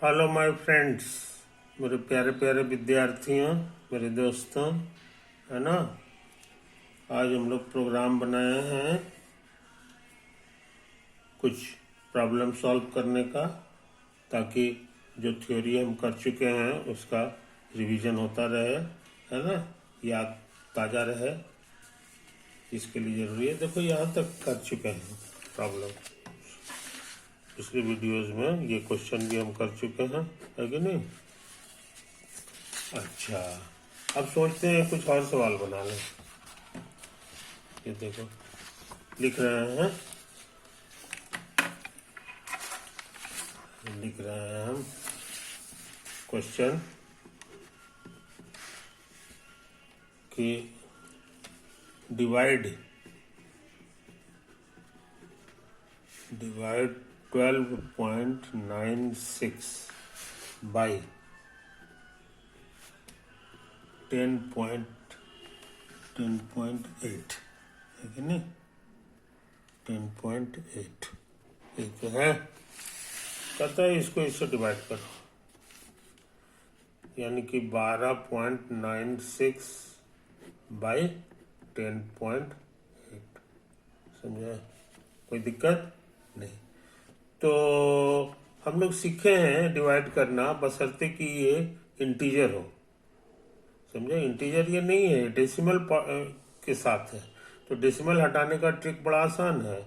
Hello my friends, मेरे प्यारे प्यारे विद्यार्थियों, मेरे दोस्तों, है ना। आज हम लोग प्रोग्राम बनाए हैं कुछ प्रॉब्लम सॉल्व करने का, ताकि जो थ्योरी हम कर चुके हैं उसका रिवीजन होता रहे, है ना, याद ताज़ा रहे। इसके लिए ज़रूरी है। देखो यहाँ तक कर चुके हैं प्रॉब्लम, पिछली वीडियोस में ये क्वेश्चन भी हम कर चुके हैं, है कि नहीं। अच्छा, अब सोचते हैं कुछ और सवाल बना लें। ये देखो लिख रहे हैं हम क्वेश्चन कि डिवाइड 12.96 बाई 10.8, है कि नहीं। 10.8 ये तो है, कहता है इसको इससे डिवाइड करो, यानी कि 12.96 बाई 10.8। समझा? कोई दिक्कत नहीं। तो हम लोग सीखे हैं डिवाइड करना, बशर्ते कि ये इंटीजर हो। समझे? इंटीजर ये नहीं है, डेसिमल के साथ है। तो डेसिमल हटाने का ट्रिक बड़ा आसान है,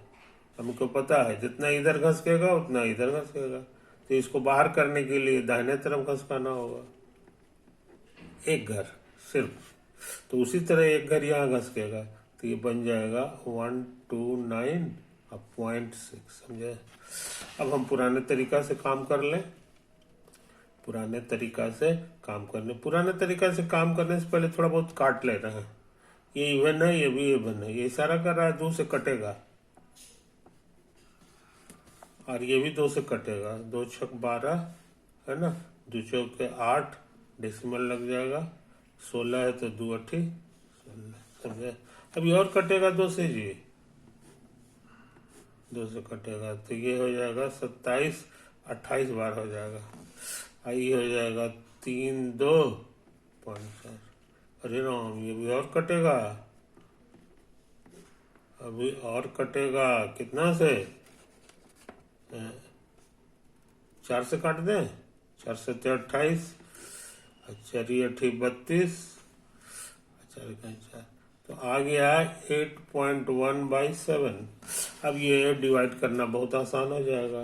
हमको पता है। जितना इधर घसकेगा उतना इधर घसकेगा, तो इसको बाहर करने के लिए दाहिने तरफ घसकाना होगा, एक घर सिर्फ। तो उसी तरह एक घर यहाँ घसकेगा, तो ये बन जाएगा 129.6। समझे? अब हम पुराने तरीका से काम कर लें। पुराने तरीका से काम करने से पहले थोड़ा बहुत काट लेना है। ये इवन है, ये भी इवन है, ये इशारा कर रहा है 2 से कटेगा, और ये भी 2 से कटेगा। 2 छक 12, है ना, 2 चौक 8, डेसिमल लग जाएगा। 16 है तो 2 8 16। समझे? अभी और कटेगा 2 से जी, 2 से कटेगा तो ये हो जाएगा 27, 28 बार हो जाएगा। आई हो जाएगा 3 2 5 4। अरे राम, ये भी और कटेगा, अभी और कटेगा। कितना से? 4 से काट दें, 4 से 28, अच्छा 32, अच्छा 4, तो आ गया 8.1/7। अब ये डिवाइड करना बहुत आसान हो जाएगा।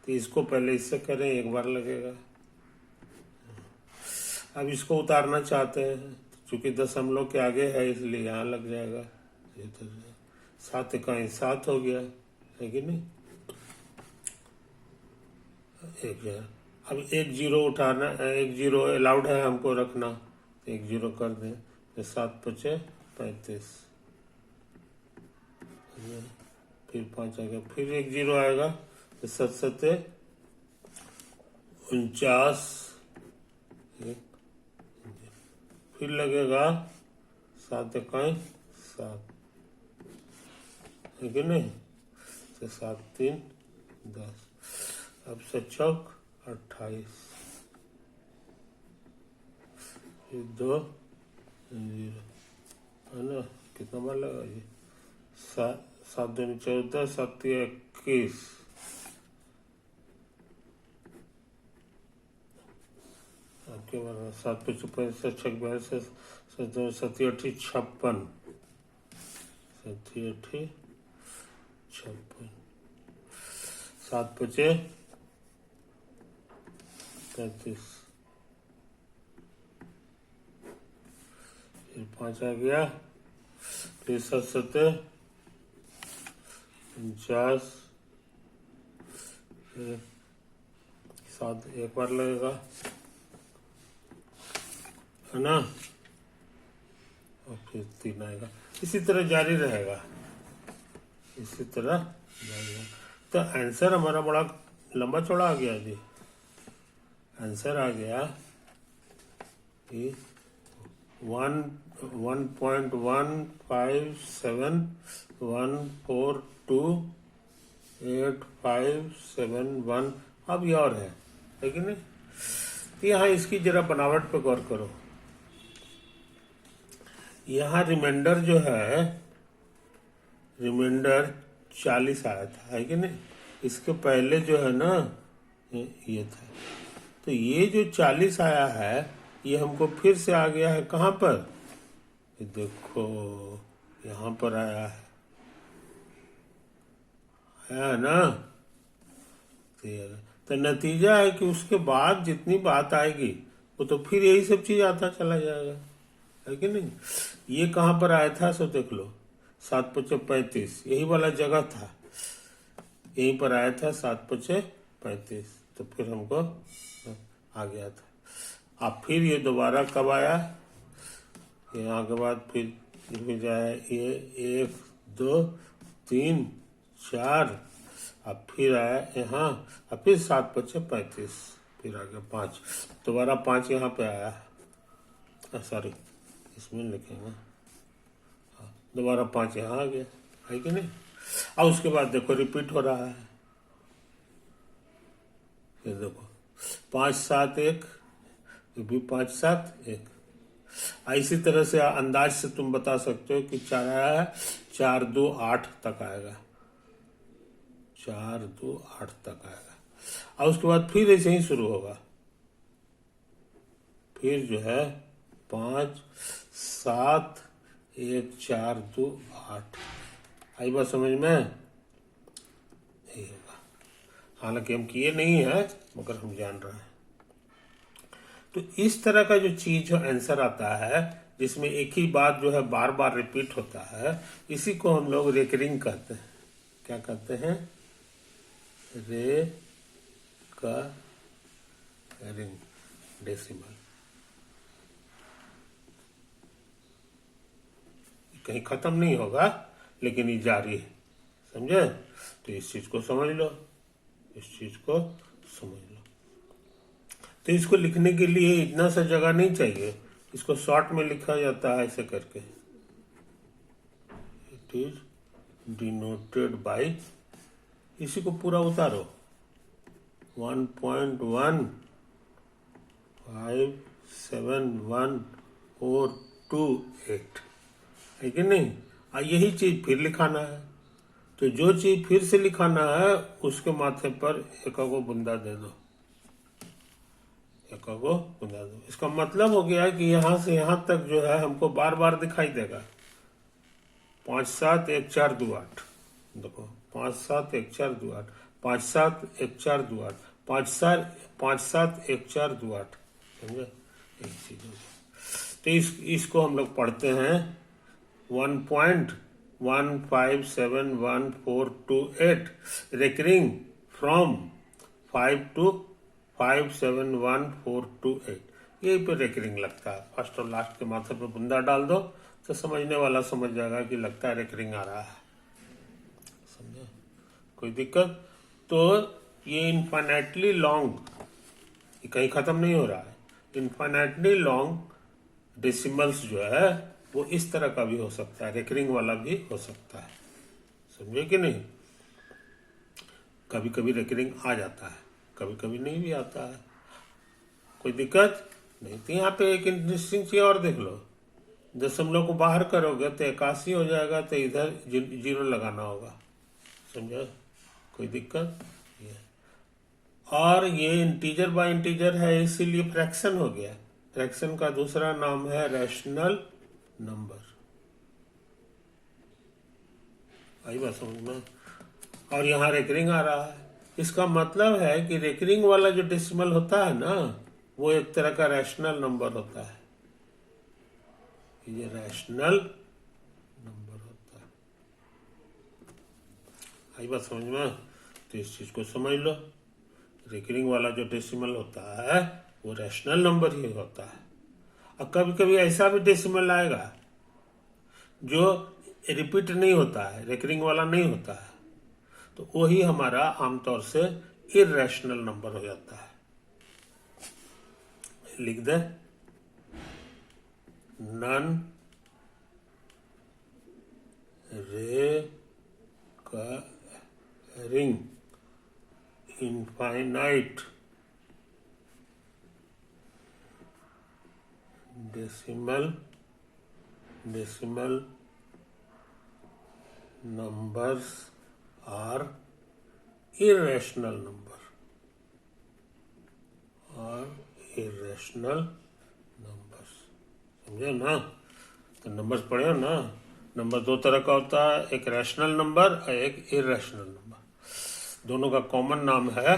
तो इसको पहले इससे करें, एक बार लगेगा। अब इसको उतारना चाहते हैं, चूंकि दशमलव के आगे है इसलिए यहाँ लग जाएगा। ये तो 7 का 7 हो गया, है कि नहीं। अब एक जीरो उठाना, एक जीरो अलाउड है हमको रखना, एक जीरो कर दें तो 7 5 35, फिर 5 आ गया, फिर एक जीरो आएगा तो 7 7 49, फिर लगेगा 7 1 7, है कि नहीं। तो 7 3 10, अब 7 28, फिर 2 0, है ना। कितना बार लगा ये? 7 2 14, 7 21, 7 5 65, 6 62, 7 7 8 56, 7 8 56, 7 5 35, फिर 5 आ गया, फिर 7 7 49, 7 एक बार लगेगा, है ना, और फिर 3 आएगा। इसी तरह जारी रहेगा, इसी तरह जारी रहेगा। तो आंसर हमारा बड़ा लंबा चौड़ा आ गया जी। आंसर आ गया कि 1.1571421 8571 अब ये और है कि नहीं। तो यहाँ इसकी जरा बनावट पे गौर करो। यहाँ रिमाइंडर जो है, रिमाइंडर 40 आया था, है कि नहीं। इसके पहले जो है ना ये था। तो ये जो 40 आया है ये हमको फिर से आ गया है कहाँ पर, ये देखो यहाँ पर आया है ना। तो नतीजा है कि उसके बाद जितनी बात आएगी वो तो फिर यही सब चीज आता चला जाएगा, है कि नहीं। ये कहाँ पर आया था सो देख लो, 7×5=35, यही वाला जगह था, यहीं पर आया था 7×5=35। तो फिर हमको आ गया था। अब फिर ये दोबारा कब आया, यहाँ के बाद फिर जाए ये 1 2 3 4, अब फिर आया यहाँ, अब फिर 7×5=35, फिर आ गया 5, दोबारा 5 यहाँ पे आया, सॉरी इसमें लिखेंगे, दोबारा 5 यहाँ आ गया, है कि नहीं। अब उसके बाद देखो रिपीट हो रहा है, ये देखो 5×7=1, ये भी 5×7=1। इसी तरह से अंदाज से तुम बता सकते हो कि 4 आया है, 4×2=8 तक आएगा, 4×2=8 तक आएगा। और उसके बाद फिर ऐसे ही शुरू होगा, फिर जो है 5×7=1, 4×2=8। आई बात समझ में, यही होगा। हालांकि हम किए नहीं है मगर हम जान रहे हैं। तो इस तरह का जो चीज जो आंसर आता है जिसमें एक ही बात जो है बार बार रिपीट होता है, इसी को हम लोग रेकरिंग कहते हैं। क्या कहते हैं, रेकरिंग डेसिमल। कहीं खत्म नहीं होगा लेकिन ये जारी है, समझे। तो इस चीज को समझ लो, इस चीज को समझ लो। तो इसको लिखने के लिए इतना सा जगह नहीं चाहिए, इसको शॉर्ट में लिखा जाता है ऐसे करके, इट इज डिनोटेड बाय, इसी को पूरा उतारो 1.157148, है कि नहीं। यही चीज फिर लिखाना है, तो जो चीज फिर से लिखाना है उसके माथे पर एक बुंदा दे दो, एक बुंदा दो। इसका मतलब हो गया कि यहां से यहां तक जो है हमको बार बार दिखाई देगा। 5×7=1, 4×2=8, देखो 5×7=1, 4×2=8, 5×7=1, 4×2=8, समझे। एक चीज हो गया। तो इसको हम लोग पढ़ते हैं 1.157148, रेकरिंग फ्रॉम 5 to 57148, यही पे रेकरिंग लगता है। फर्स्ट और लास्ट के माथे पे बुंदा डाल दो तो समझने वाला समझ जाएगा कि लगता है रेकरिंग आ रहा है, समझे। कोई दिक्कत। तो ये इनफाइनाइटली लॉन्ग, ये कहीं खत्म नहीं हो रहा है। इनफाइनाइटली लॉन्ग डेसिमल्स जो है वो इस तरह का भी हो सकता है, रेकरिंग वाला भी हो सकता है, समझे कि नहीं। कभी कभी रेकरिंग आ जाता है, कभी कभी नहीं भी आता है, कोई दिक्कत नहीं। तो यहाँ पे एक इंटरेस्टिंग चीज और देख लो, दशमलव को बाहर करोगे तो 81 हो जाएगा, तो इधर 0 लगाना होगा, समझे। कोई दिक्कत ये। और ये इंटीजर बाय इंटीजर है इसीलिए फ्रैक्शन हो गया। फ्रैक्शन का दूसरा नाम है रैशनल नंबर। आई बात समझ में। और यहाँ रेकरिंग आ रहा है, इसका मतलब है कि रेकरिंग वाला जो डेसिमल होता है ना वो एक तरह का रैशनल नंबर होता है, ये रैशनल नंबर होता है। आई बात समझ में। तो इस चीज को समझ लो, रेकरिंग वाला जो डेसिमल होता है वो रैशनल नंबर ही होता है। और कभी कभी ऐसा भी डेसिमल आएगा जो रिपीट नहीं होता है, रेकरिंग वाला नहीं होता है, तो वही हमारा आमतौर से इररेशनल नंबर हो जाता है। लिख दे, none ring, infinite decimal numbers are irrational number, समझे ना? तो नंबर्स पढ़े ना, नंबर दो तरह का होता है, एक रैशनल नंबर और एक इरेशनल नंबर। दोनों का कॉमन नाम है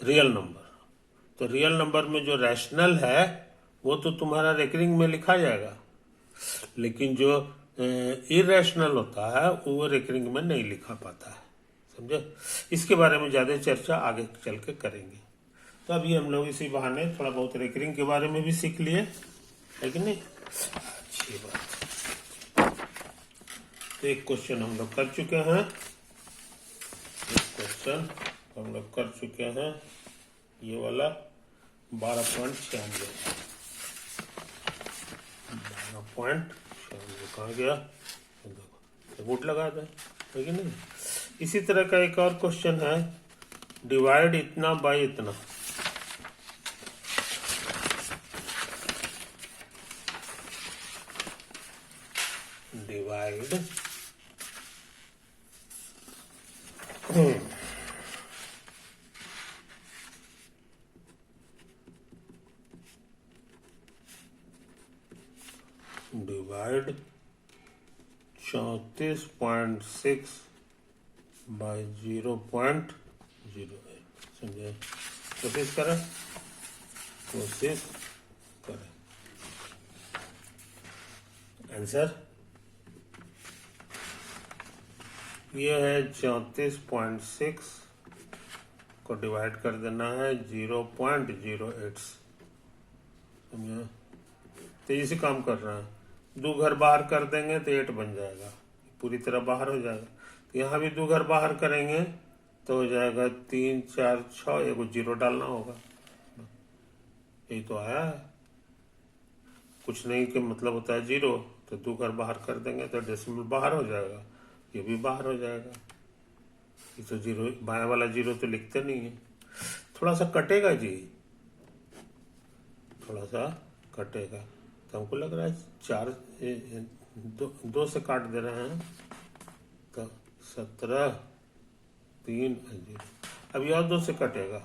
रियल नंबर। तो रियल नंबर में जो रैशनल है वो तो तुम्हारा रेकरिंग में लिखा जाएगा, लेकिन जो इरेशनल होता है वो रेकरिंग में नहीं लिखा पाता है, समझे? इसके बारे में ज्यादा चर्चा आगे चल के करेंगे। तो अभी हम लोग इसी बहाने थोड़ा बहुत रेकरिंग के बारे में भी सीख लिए, है कि नहीं? अच्छी बात। तो एक क्वेश्चन हम लोग कर चुके हैं, ये वाला 12.96 कहाँ गया? देखो बूट लगा दे, है कि नहीं? इसी तरह का एक और क्वेश्चन है, डिवाइड इतना बाय इतना। Divide divide 34.6 by 0.08। समझे? कोशिश करें। आंसर ये है 34.6 को डिवाइड कर देना है 0.08। समझे? तेजी से काम कर रहा है। 2 घर बाहर कर देंगे तो 8 बन जाएगा, पूरी तरह बाहर हो जाएगा। तो यहाँ भी 2 घर बाहर करेंगे तो हो जाएगा 3 4 6, एक 0 डालना होगा। यही तो आया है, कुछ नहीं के मतलब होता है 0। तो 2 घर बाहर कर देंगे तो डेसिमल बाहर हो जाएगा, ये भी बाहर हो जाएगा। ये तो 0, बाएं वाला 0 तो लिखते नहीं है, थोड़ा सा कटेगा जी, थोड़ा सा कटेगा। तो हमको लग रहा है 2 से काट दे रहे हैं तो 17 3 0। अभी और 2 से कटेगा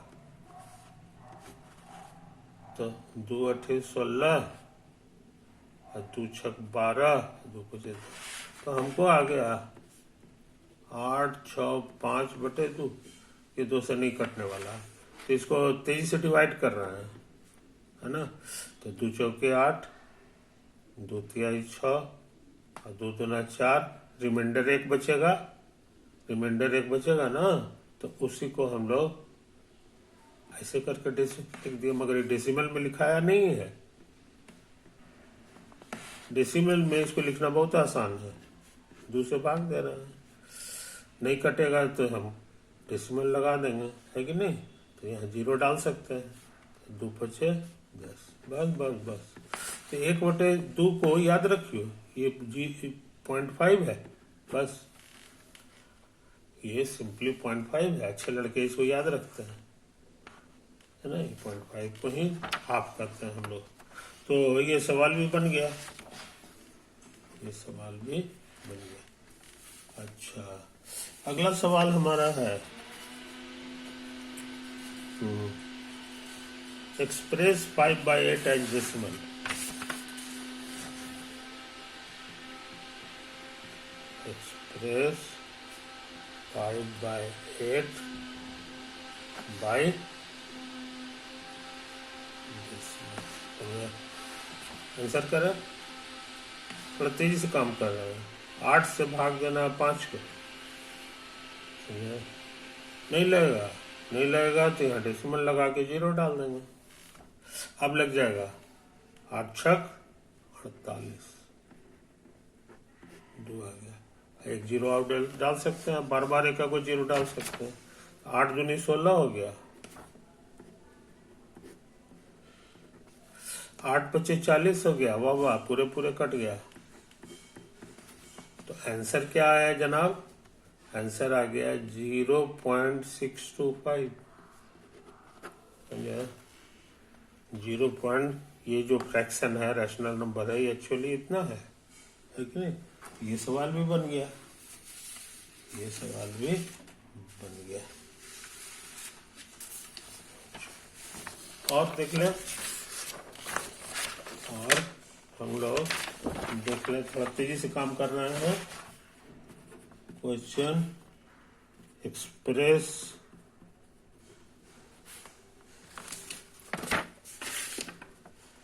तो 2 8 16 और 2 6 12, 2 5 तो हमको आ गया 8 6 5/2। ये 2 से नहीं कटने वाला है, तो इसको तेजी से डिवाइड कर रहे हैं, है ना? तो 2 चौके 8, 2 तिहाई 6 और 2 दूना 4, रिमाइंडर 1 बचेगा ना। तो उसी को हम लोग ऐसे करके लिख दिए, मगर डेसिमल में लिखाया नहीं है। डेसिमल में इसको लिखना बहुत आसान है, 2 से भाग दे रहे हैं, नहीं कटेगा तो हम डेसिमल लगा देंगे, है कि नहीं? तो यहाँ 0 डाल सकते हैं, 2 5 10, बस। तो 1/2 को याद रखियो, ये 0.5 है, बस ये सिंपली 0.5 है। अच्छे लड़के इसको याद रखते हैं, है ना? 0.5 को ही हाफ करते हैं हम लोग। तो ये सवाल भी बन गया, अच्छा, अगला सवाल हमारा है express 5/8 as decimal. Express 5/8 by decimal. Answer करें, थोड़ा तेजी से काम कर रहे हैं। 8 से भाग देना है 5 को, नहीं लगेगा तो यहाँ डेसिमल लगा के 0 डाल देंगे। अब लग जाएगा 8 6 48, 2 आ गया, एक 0 और डाल सकते हैं, बार एक को 0 डाल सकते हैं। 8 दूनी 16 हो गया, 8 5 40 हो गया, वाह पूरे कट गया। तो आंसर क्या आया जनाब? आंसर आ गया 0.625। समझा? 0. ये जो फ्रैक्शन है, रैशनल नंबर है, ये एक्चुअली इतना है कि नहीं? ये सवाल भी बन गया, ये सवाल भी बन गया। और देख लें, और हम लोग देख लें, थोड़ा तेजी से काम कर रहे हैं। क्वेश्चन एक्सप्रेस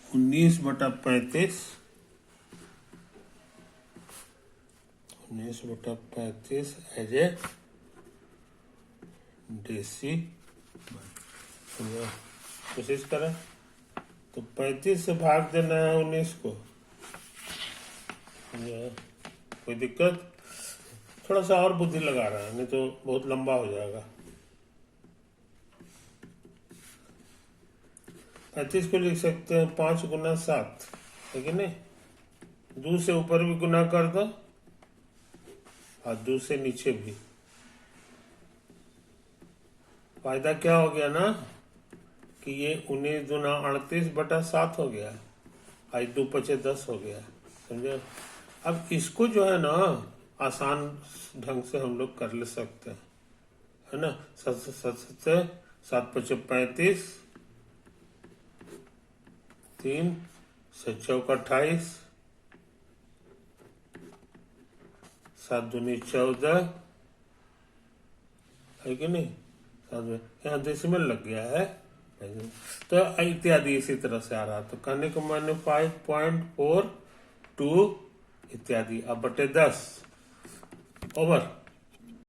उन्नीस बटा 35 एज ए डेसिमल। कोशिश करें तो 35 से भाग देना है 19 को। कोई दिक्कत? थोड़ा सा और बुद्धि लगा रहा है, नहीं तो बहुत लंबा हो जाएगा। 35 को लिख सकते हैं 5 गुना 7, है कि नहीं? 2 से ऊपर भी गुना कर दो और 2 से नीचे भी। फायदा क्या हो गया ना कि ये 19 दूना 38 बटा 7 हो गया। आज 2 पचे 10 हो गया। समझे? अब इसको जो है ना आसान ढंग से हम लोग कर ले सकते हैं, है ना? 7 पचे 35, 3 से 28, 7 दूनी 14, है कि नहीं? यहाँ डेसिमल लग गया है, तो इत्यादि इसी तरह से आ रहा। तो कहने को मैंने 5.42 इत्यादि। अब बटे 10 ओवर